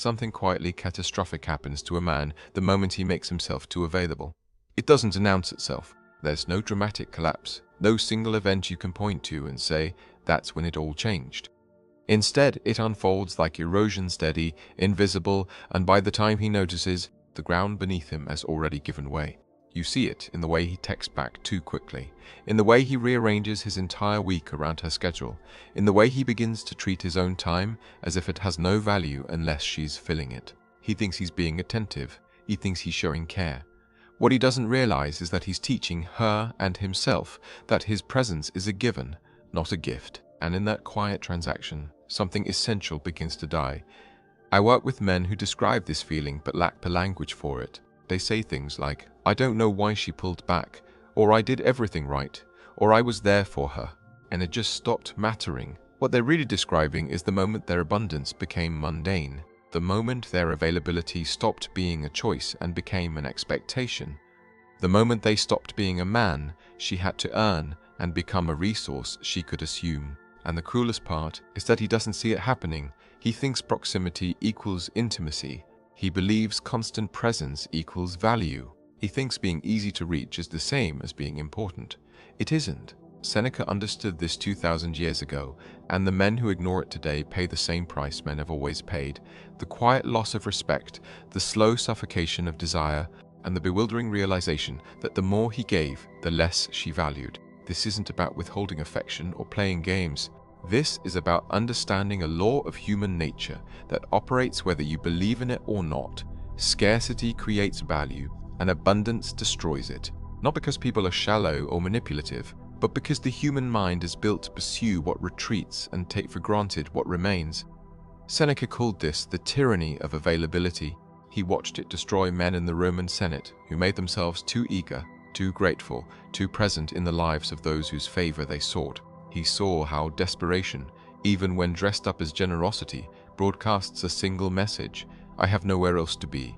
something quietly catastrophic happens to a man the moment he makes himself too available. It doesn't announce itself. There's no dramatic collapse, no single event you can point to and say, that's when it all changed. Instead, it unfolds like erosion, steady, invisible, and by the time he notices, the ground beneath him has already given way. You see it in the way he texts back too quickly, in the way he rearranges his entire week around her schedule, in the way he begins to treat his own time as if it has no value unless she's filling it. He thinks he's being attentive. He thinks he's showing care. What he doesn't realize is that he's teaching her and himself that his presence is a given, not a gift. And in that quiet transaction, something essential begins to die. I work with men who describe this feeling but lack the language for it. They say things like, I don't know why she pulled back, or I did everything right, or I was there for her, and it just stopped mattering. What they're really describing is the moment their abundance became mundane, the moment their availability stopped being a choice and became an expectation, the moment they stopped being a man she had to earn and become a resource she could assume. And the cruelest part is that he doesn't see it happening. He thinks proximity equals intimacy. He believes constant presence equals value. He thinks being easy to reach is the same as being important. It isn't. Seneca understood this 2,000 years ago, and the men who ignore it today pay the same price men have always paid. The quiet loss of respect, the slow suffocation of desire, and the bewildering realization that the more he gave, the less she valued. This isn't about withholding affection or playing games. This is about understanding a law of human nature that operates whether you believe in it or not. Scarcity creates value, and abundance destroys it. Not because people are shallow or manipulative, but because the human mind is built to pursue what retreats and take for granted what remains. Seneca called this the tyranny of availability. He watched it destroy men in the Roman Senate who made themselves too eager, too grateful, too present in the lives of those whose favor they sought. He saw how desperation, even when dressed up as generosity, broadcasts a single message: I have nowhere else to be.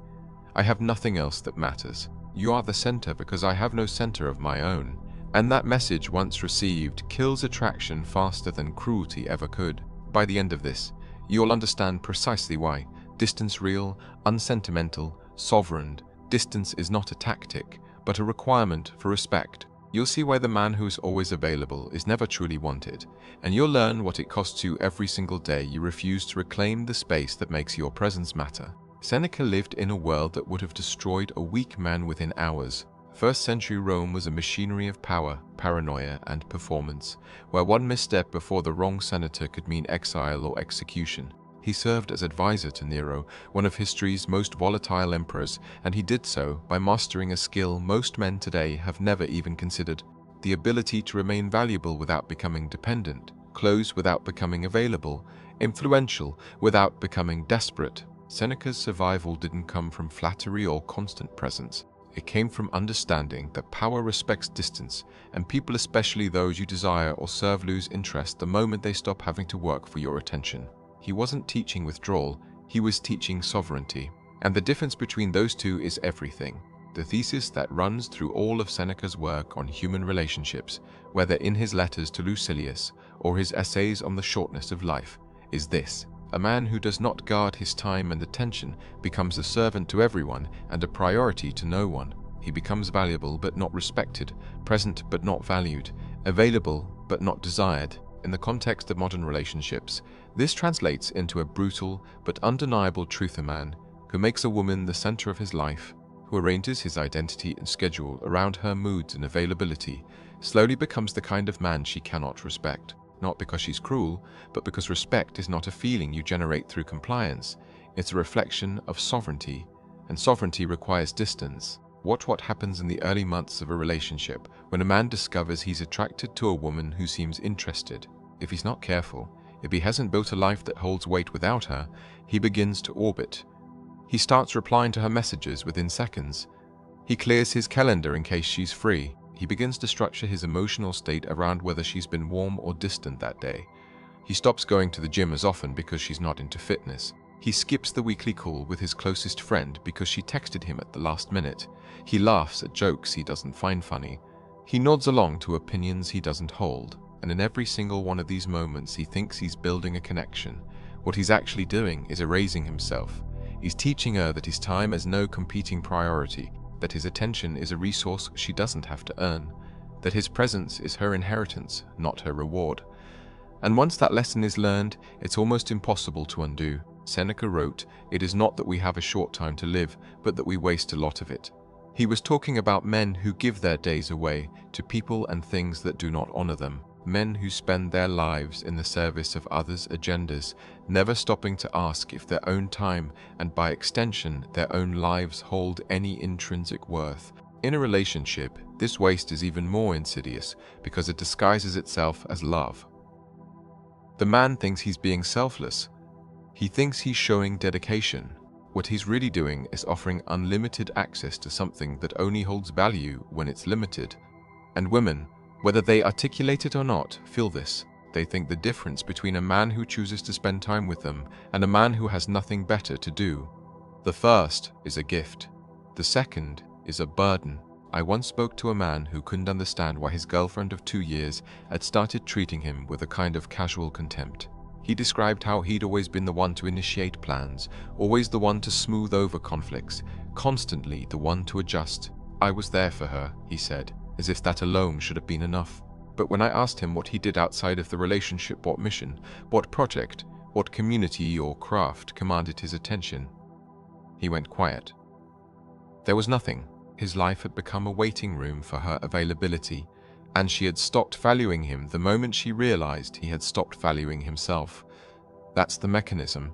I have nothing else that matters. You are the center because I have no center of my own. And that message, once received, kills attraction faster than cruelty ever could. By the end of this, you'll understand precisely why. Distance real, unsentimental, sovereign. Distance is not a tactic, but a requirement for respect. You'll see why the man who is always available is never truly wanted, and you'll learn what it costs you every single day you refuse to reclaim the space that makes your presence matter. Seneca lived in a world that would have destroyed a weak man within hours. First-century Rome was a machinery of power, paranoia, and performance, where one misstep before the wrong senator could mean exile or execution. He served as advisor to Nero, one of history's most volatile emperors, and he did so by mastering a skill most men today have never even considered: the ability to remain valuable without becoming dependent, close without becoming available, influential without becoming desperate. Seneca's survival didn't come from flattery or constant presence. It came from understanding that power respects distance, and people, especially those you desire or serve, lose interest the moment they stop having to work for your attention. He wasn't teaching withdrawal, he was teaching sovereignty. And the difference between those two is everything. The thesis that runs through all of Seneca's work on human relationships, whether in his letters to Lucilius or his essays on the shortness of life, is this: a man who does not guard his time and attention becomes a servant to everyone and a priority to no one. He becomes valuable but not respected, present but not valued, available but not desired. In the context of modern relationships, this translates into a brutal but undeniable truth: a man who makes a woman the center of his life, who arranges his identity and schedule around her moods and availability, slowly becomes the kind of man she cannot respect. Not because she's cruel, but because respect is not a feeling you generate through compliance. It's a reflection of sovereignty, and sovereignty requires distance. Watch what happens in the early months of a relationship when a man discovers he's attracted to a woman who seems interested. If he's not careful, if he hasn't built a life that holds weight without her, he begins to orbit. He starts replying to her messages within seconds. He clears his calendar in case she's free. He begins to structure his emotional state around whether she's been warm or distant that day. He stops going to the gym as often because she's not into fitness. He skips the weekly call with his closest friend because she texted him at the last minute. He laughs at jokes he doesn't find funny. He nods along to opinions he doesn't hold. And in every single one of these moments he thinks he's building a connection. What he's actually doing is erasing himself. He's teaching her that his time has no competing priority, that his attention is a resource she doesn't have to earn, that his presence is her inheritance, not her reward. And once that lesson is learned, it's almost impossible to undo. Seneca wrote, "It is not that we have a short time to live, but that we waste a lot of it." He was talking about men who give their days away to people and things that do not honor them, men who spend their lives in the service of others' agendas, never stopping to ask if their own time, and by extension their own lives, hold any intrinsic worth. In a relationship, this waste is even more insidious because it disguises itself as love. The man thinks he's being selfless. He thinks he's showing dedication. What he's really doing is offering unlimited access to something that only holds value when it's limited. And women, whether they articulate it or not, feel this. They think the difference between a man who chooses to spend time with them and a man who has nothing better to do. The first is a gift. The second is a burden. I once spoke to a man who couldn't understand why his girlfriend of 2 years had started treating him with a kind of casual contempt. He described how he'd always been the one to initiate plans, always the one to smooth over conflicts, constantly the one to adjust. I was there for her, he said, as if that alone should have been enough. But when I asked him what he did outside of the relationship, what mission, what project, what community or craft commanded his attention, he went quiet. There was nothing. His life had become a waiting room for her availability, and she had stopped valuing him the moment she realized he had stopped valuing himself. That's the mechanism.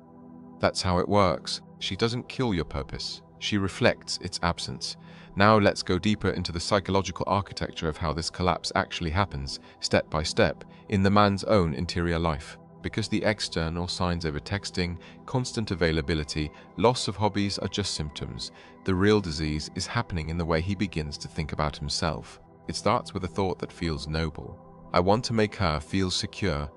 That's how it works. She doesn't kill your purpose. She reflects its absence. Now let's go deeper into the psychological architecture of how this collapse actually happens, step by step, in the man's own interior life. Because the external signs over texting, constant availability, loss of hobbies are just symptoms. The real disease is happening in the way he begins to think about himself. It starts with a thought that feels noble. I want to make her feel secure.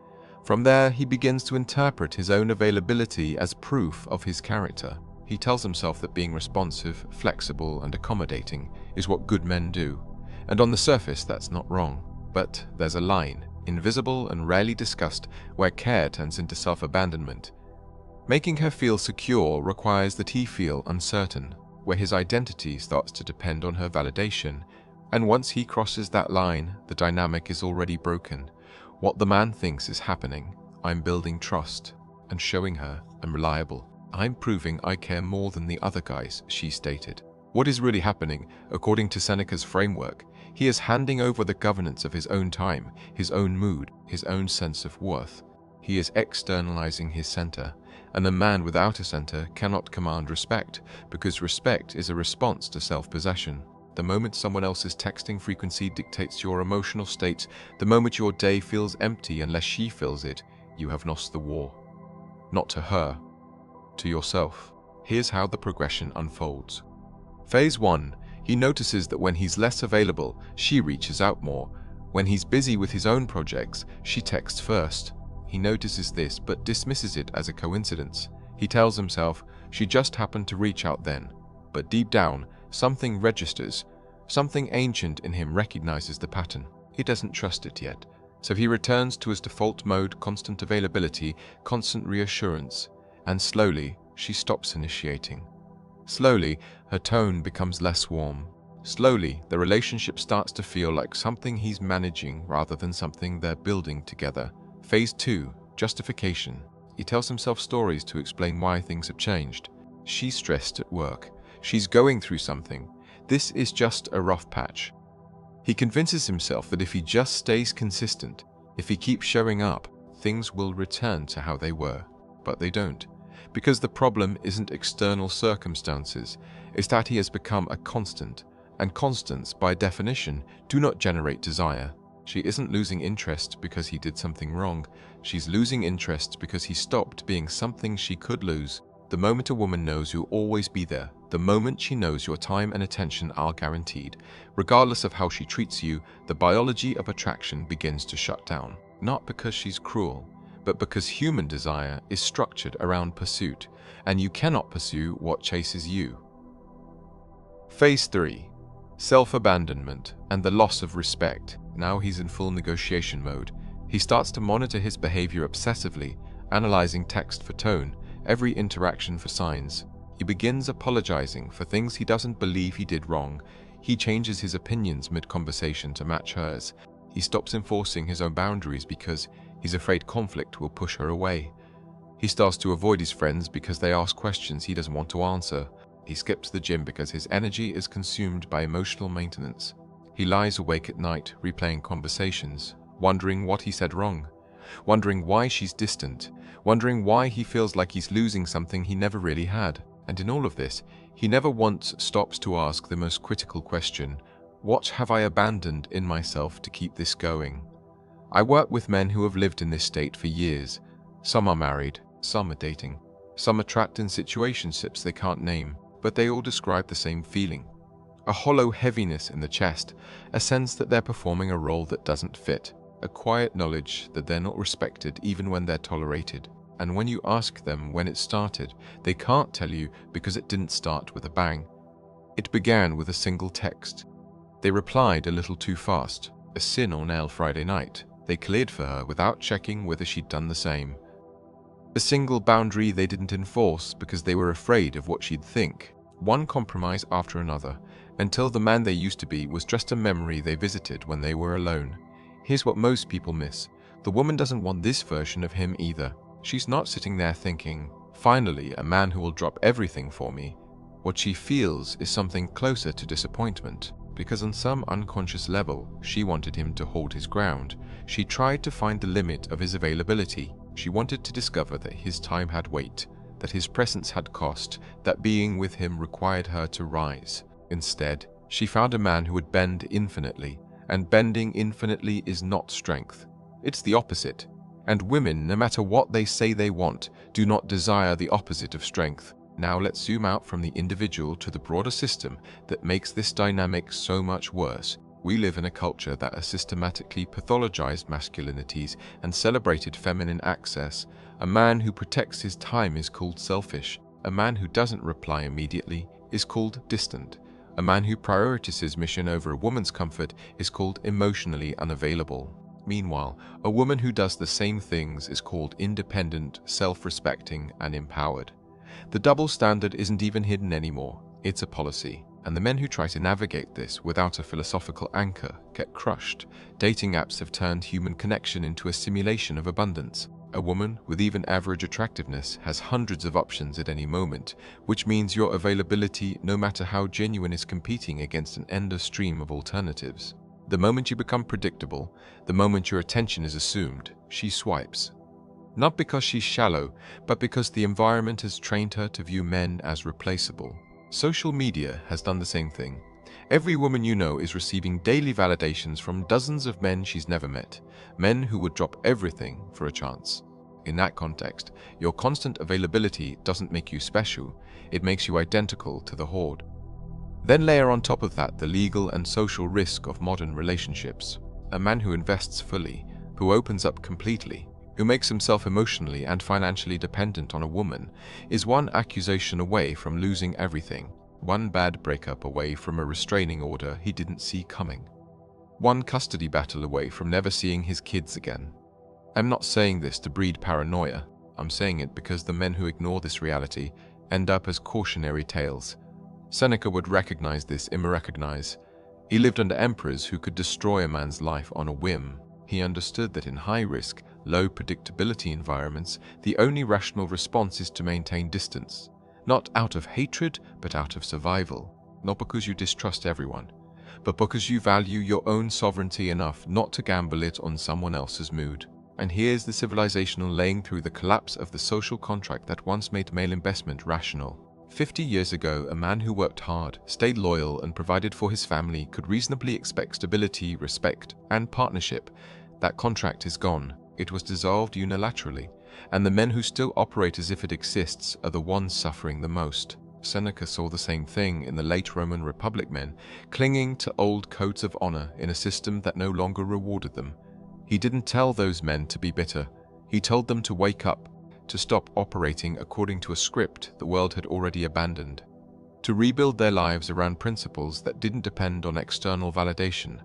From there, he begins to interpret his own availability as proof of his character. He tells himself that being responsive, flexible, and accommodating is what good men do. And on the surface, that's not wrong. But there's a line, invisible and rarely discussed, where care turns into self-abandonment. Making her feel secure requires that he feel uncertain, where his identity starts to depend on her validation. And once he crosses that line, the dynamic is already broken. What the man thinks is happening, I'm building trust and showing her I'm reliable. I'm proving I care more than the other guys, she stated. What is really happening, according to Seneca's framework, he is handing over the governance of his own time, his own mood, his own sense of worth. He is externalizing his center, and a man without a center cannot command respect, because respect is a response to self-possession. The moment someone else's texting frequency dictates your emotional state, the moment your day feels empty unless she fills it, you have lost the war. Not to her, to yourself. Here's how the progression unfolds. Phase 1. He notices that when he's less available, she reaches out more. When he's busy with his own projects, she texts first. He notices this but dismisses it as a coincidence. He tells himself, she just happened to reach out then. But deep down, something registers. Something ancient in him recognizes the pattern. He doesn't trust it yet. So he returns to his default mode, constant availability, constant reassurance. And slowly, she stops initiating. Slowly, her tone becomes less warm. Slowly, the relationship starts to feel like something he's managing rather than something they're building together. Phase 2. Justification. He tells himself stories to explain why things have changed. She's stressed at work. She's going through something. This is just a rough patch. He convinces himself that if he just stays consistent, if he keeps showing up, things will return to how they were. But they don't. Because the problem isn't external circumstances, it's that he has become a constant. And constants, by definition, do not generate desire. She isn't losing interest because he did something wrong. She's losing interest because he stopped being something she could lose. The moment a woman knows you'll always be there, the moment she knows your time and attention are guaranteed, regardless of how she treats you, the biology of attraction begins to shut down. Not because she's cruel, but because human desire is structured around pursuit, and you cannot pursue what chases you. Phase 3. Self-abandonment and the loss of respect. Now he's in full negotiation mode. He starts to monitor his behavior obsessively, analyzing text for tone, every interaction for signs. He begins apologizing for things he doesn't believe he did wrong. He changes his opinions mid-conversation to match hers. He stops enforcing his own boundaries because he's afraid conflict will push her away. He starts to avoid his friends because they ask questions he doesn't want to answer. He skips the gym because his energy is consumed by emotional maintenance. He lies awake at night, replaying conversations, wondering what he said wrong, wondering why she's distant, wondering why he feels like he's losing something he never really had. And in all of this, he never once stops to ask the most critical question: what have I abandoned in myself to keep this going? I work with men who have lived in this state for years. Some are married, some are dating, some are trapped in situationships they can't name, but they all describe the same feeling. A hollow heaviness in the chest, a sense that they're performing a role that doesn't fit, a quiet knowledge that they're not respected even when they're tolerated. And when you ask them when it started, they can't tell you because it didn't start with a bang. It began with a single text. They replied a little too fast, a sin or nail Friday night. They cleared for her without checking whether she'd done the same. A single boundary they didn't enforce because they were afraid of what she'd think. One compromise after another, until the man they used to be was just a memory they visited when they were alone. Here's what most people miss. The woman doesn't want this version of him either. She's not sitting there thinking, finally, a man who will drop everything for me. What she feels is something closer to disappointment, because on some unconscious level, she wanted him to hold his ground. She tried to find the limit of his availability. She wanted to discover that his time had weight, that his presence had cost, that being with him required her to rise. Instead, she found a man who would bend infinitely, and bending infinitely is not strength. It's the opposite. And women, no matter what they say they want, do not desire the opposite of strength. Now let's zoom out from the individual to the broader system that makes this dynamic so much worse. We live in a culture that has systematically pathologized masculinities and celebrated feminine access. A man who protects his time is called selfish. A man who doesn't reply immediately is called distant. A man who prioritizes mission over a woman's comfort is called emotionally unavailable. Meanwhile, a woman who does the same things is called independent, self-respecting, and empowered. The double standard isn't even hidden anymore. It's a policy. And the men who try to navigate this without a philosophical anchor get crushed. Dating apps have turned human connection into a simulation of abundance. A woman with even average attractiveness has hundreds of options at any moment, which means your availability, no matter how genuine, is competing against an endless stream of alternatives. The moment you become predictable, the moment your attention is assumed, she swipes. Not because she's shallow, but because the environment has trained her to view men as replaceable. Social media has done the same thing. Every woman you know is receiving daily validations from dozens of men she's never met, men who would drop everything for a chance. In that context, your constant availability doesn't make you special, it makes you identical to the horde. Then layer on top of that the legal and social risk of modern relationships. A man who invests fully, who opens up completely, who makes himself emotionally and financially dependent on a woman, is one accusation away from losing everything, one bad breakup away from a restraining order he didn't see coming, one custody battle away from never seeing his kids again. I'm not saying this to breed paranoia. I'm saying it because the men who ignore this reality end up as cautionary tales. Seneca would recognize this imrecognize. He lived under emperors who could destroy a man's life on a whim. He understood that in high-risk, low predictability environments, the only rational response is to maintain distance. Not out of hatred, but out of survival. Not because you distrust everyone, but because you value your own sovereignty enough not to gamble it on someone else's mood. And here's the civilizational laying through the collapse of the social contract that once made male investment rational. 50 years ago, a man who worked hard, stayed loyal, and provided for his family could reasonably expect stability, respect, and partnership. That contract is gone. It was dissolved unilaterally, and the men who still operate as if it exists are the ones suffering the most. Seneca saw the same thing in the late Roman Republic, men clinging to old codes of honor in a system that no longer rewarded them. He didn't tell those men to be bitter. He told them to wake up, to stop operating according to a script the world had already abandoned, to rebuild their lives around principles that didn't depend on external validation.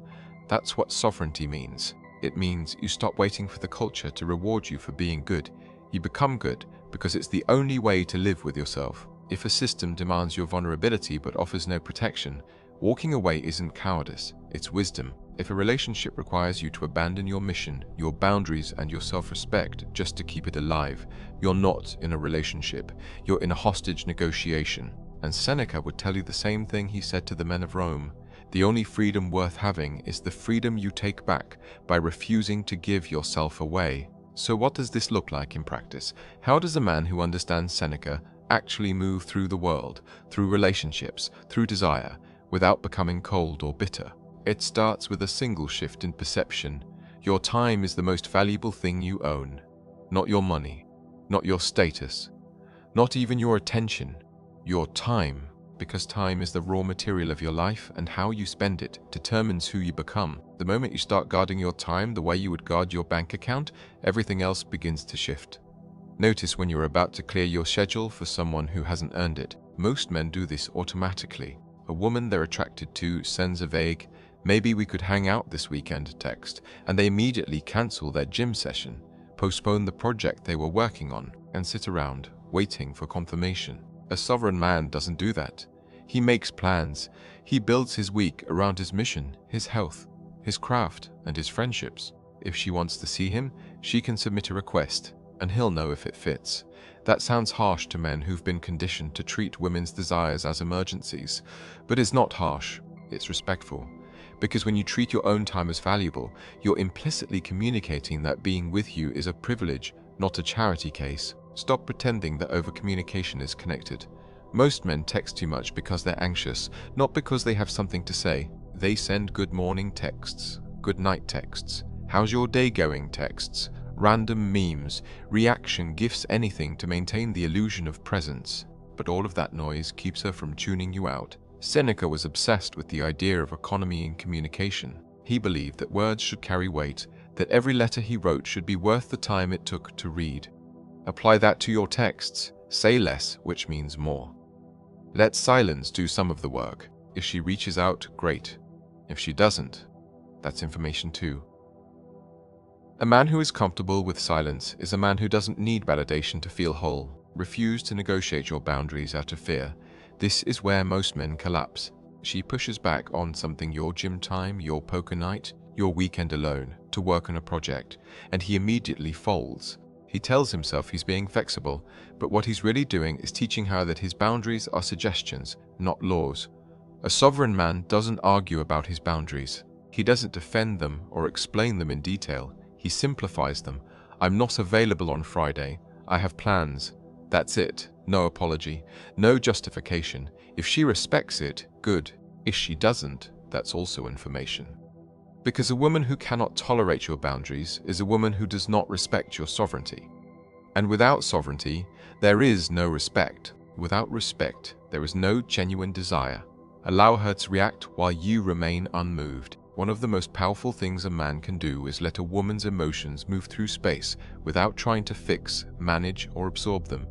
That's what sovereignty means. It means you stop waiting for the culture to reward you for being good. You become good because it's the only way to live with yourself. If a system demands your vulnerability but offers no protection, walking away isn't cowardice, it's wisdom. If a relationship requires you to abandon your mission, your boundaries, and your self-respect just to keep it alive, you're not in a relationship, you're in a hostage negotiation. And Seneca would tell you the same thing he said to the men of Rome. The only freedom worth having is the freedom you take back by refusing to give yourself away. So what does this look like in practice? How does a man who understands Seneca actually move through the world, through relationships, through desire, without becoming cold or bitter? It starts with a single shift in perception. Your time is the most valuable thing you own. Not your money, not your status, not even your attention. Your time, because time is the raw material of your life, and how you spend it determines who you become. The moment you start guarding your time the way you would guard your bank account, everything else begins to shift. Notice when you're about to clear your schedule for someone who hasn't earned it. Most men do this automatically. A woman they're attracted to sends a vague, "Maybe we could hang out this weekend" text, and they immediately cancel their gym session, postpone the project they were working on, and sit around, waiting for confirmation. A sovereign man doesn't do that. He makes plans. He builds his week around his mission, his health, his craft, and his friendships. If she wants to see him, she can submit a request, and he'll know if it fits. That sounds harsh to men who've been conditioned to treat women's desires as emergencies, but it's not harsh, it's respectful. Because when you treat your own time as valuable, you're implicitly communicating that being with you is a privilege, not a charity case. Stop pretending that over-communication is connected. Most men text too much because they're anxious, not because they have something to say. They send good morning texts, good night texts, how's your day going texts, random memes, reaction gifs, anything to maintain the illusion of presence. But all of that noise keeps her from tuning you out. Seneca was obsessed with the idea of economy in communication. He believed that words should carry weight, that every letter he wrote should be worth the time it took to read. Apply that to your texts. Say less, which means more. Let silence do some of the work. If she reaches out, great. If she doesn't, that's information too. A man who is comfortable with silence is a man who doesn't need validation to feel whole. Refuse to negotiate your boundaries out of fear. This is where most men collapse. She pushes back on something, your gym time, your poker night, your weekend alone, to work on a project, and he immediately folds. He tells himself he's being flexible, but what he's really doing is teaching her that his boundaries are suggestions, not laws. A sovereign man doesn't argue about his boundaries. He doesn't defend them or explain them in detail. He simplifies them. I'm not available on Friday. I have plans. That's it. No apology. No justification. If she respects it, good. If she doesn't, that's also information. Because a woman who cannot tolerate your boundaries is a woman who does not respect your sovereignty. And without sovereignty, there is no respect. Without respect, there is no genuine desire. Allow her to react while you remain unmoved. One of the most powerful things a man can do is let a woman's emotions move through space without trying to fix, manage, or absorb them.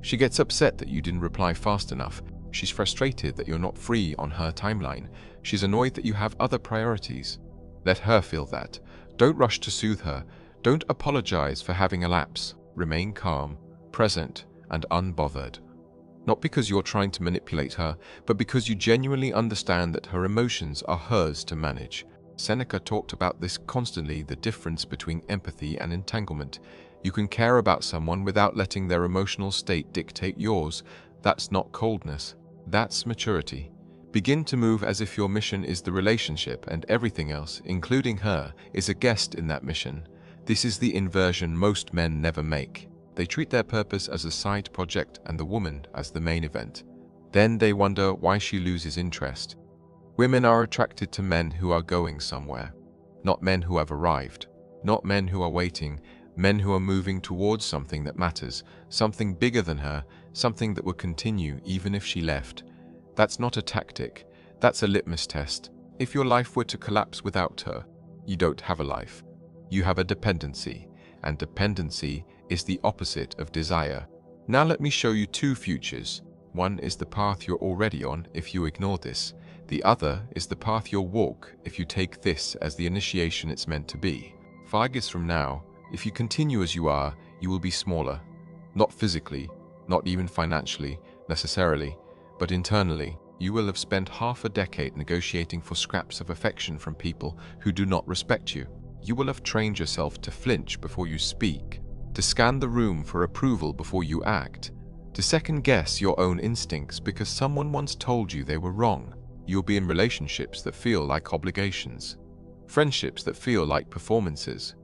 She gets upset that you didn't reply fast enough. She's frustrated that you're not free on her timeline. She's annoyed that you have other priorities. Let her feel that. Don't rush to soothe her. Don't apologize for having a lapse. Remain calm, present, and unbothered. Not because you're trying to manipulate her, but because you genuinely understand that her emotions are hers to manage. Seneca talked about this constantly, the difference between empathy and entanglement. You can care about someone without letting their emotional state dictate yours. That's not coldness. That's maturity. Begin to move as if your mission is the relationship and everything else, including her, is a guest in that mission. This is the inversion most men never make. They treat their purpose as a side project and the woman as the main event. Then they wonder why she loses interest. Women are attracted to men who are going somewhere, not men who have arrived, not men who are waiting, men who are moving towards something that matters, something bigger than her, something that will continue even if she left. That's not a tactic, that's a litmus test. If your life were to collapse without her, you don't have a life. You have a dependency, and dependency is the opposite of desire. Now let me show you two futures. One is the path you're already on if you ignore this. The other is the path you'll walk if you take this as the initiation it's meant to be. 5 years from now, if you continue as you are, you will be smaller. Not physically, not even financially, necessarily, but internally, you will have spent half a decade negotiating for scraps of affection from people who do not respect you. You will have trained yourself to flinch before you speak, to scan the room for approval before you act, to second-guess your own instincts because someone once told you they were wrong. You'll be in relationships that feel like obligations, friendships that feel like performances,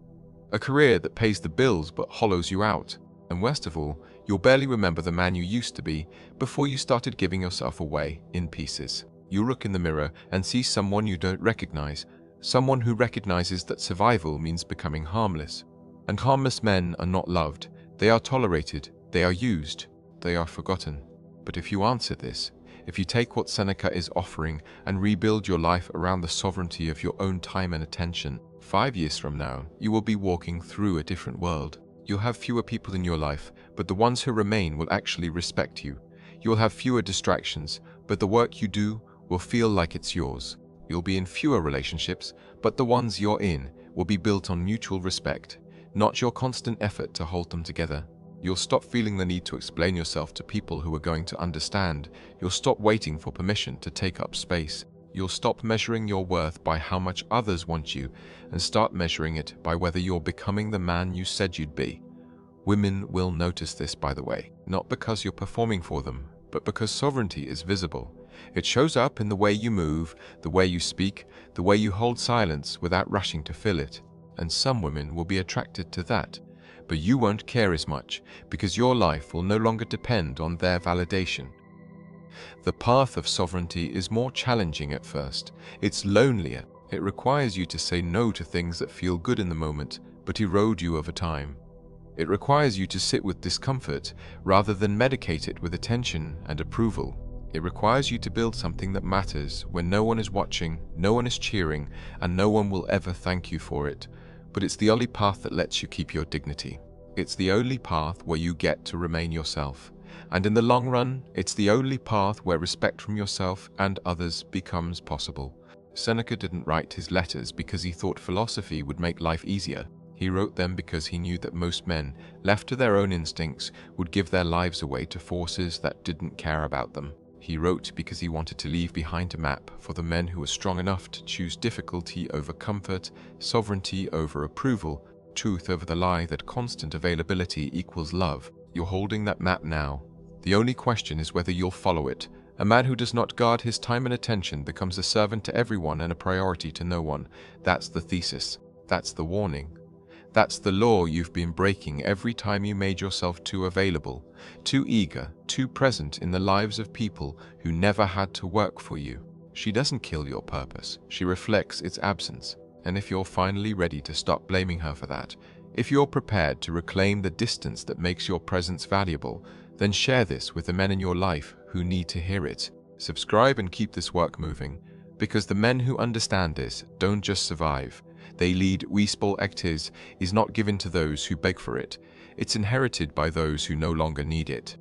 a career that pays the bills but hollows you out, and worst of all, you'll barely remember the man you used to be before you started giving yourself away in pieces. You look in the mirror and see someone you don't recognize, someone who recognizes that survival means becoming harmless. And harmless men are not loved, they are tolerated, they are used, they are forgotten. But if you answer this, if you take what Seneca is offering and rebuild your life around the sovereignty of your own time and attention, 5 years from now, you will be walking through a different world. You'll have fewer people in your life, but the ones who remain will actually respect you. You'll have fewer distractions, but the work you do will feel like it's yours. You'll be in fewer relationships, but the ones you're in will be built on mutual respect, not your constant effort to hold them together. You'll stop feeling the need to explain yourself to people who are going to understand. You'll stop waiting for permission to take up space. You'll stop measuring your worth by how much others want you and start measuring it by whether you're becoming the man you said you'd be. Women will notice this, by the way, not because you're performing for them, but because sovereignty is visible. It shows up in the way you move, the way you speak, the way you hold silence without rushing to fill it. And some women will be attracted to that, but you won't care as much because your life will no longer depend on their validation. The path of sovereignty is more challenging at first. It's lonelier. It requires you to say no to things that feel good in the moment, but erode you over time. It requires you to sit with discomfort rather than medicate it with attention and approval. It requires you to build something that matters when no one is watching, no one is cheering, and no one will ever thank you for it. But it's the only path that lets you keep your dignity. It's the only path where you get to remain yourself. And in the long run, it's the only path where respect from yourself and others becomes possible. Seneca didn't write his letters because he thought philosophy would make life easier. He wrote them because he knew that most men, left to their own instincts, would give their lives away to forces that didn't care about them. He wrote because he wanted to leave behind a map for the men who were strong enough to choose difficulty over comfort, sovereignty over approval, truth over the lie that constant availability equals love. You're holding that map now. The only question is whether you'll follow it. A man who does not guard his time and attention becomes a servant to everyone and a priority to no one. That's the thesis. That's the warning. That's the law you've been breaking every time you made yourself too available, too eager, too present in the lives of people who never had to work for you. She doesn't kill your purpose. She reflects its absence. And if you're finally ready to stop blaming her for that, if you're prepared to reclaim the distance that makes your presence valuable, then share this with the men in your life who need to hear it. Subscribe and keep this work moving, because the men who understand this don't just survive. They lead. Withdrawal is not given to those who beg for it. It's inherited by those who no longer need it.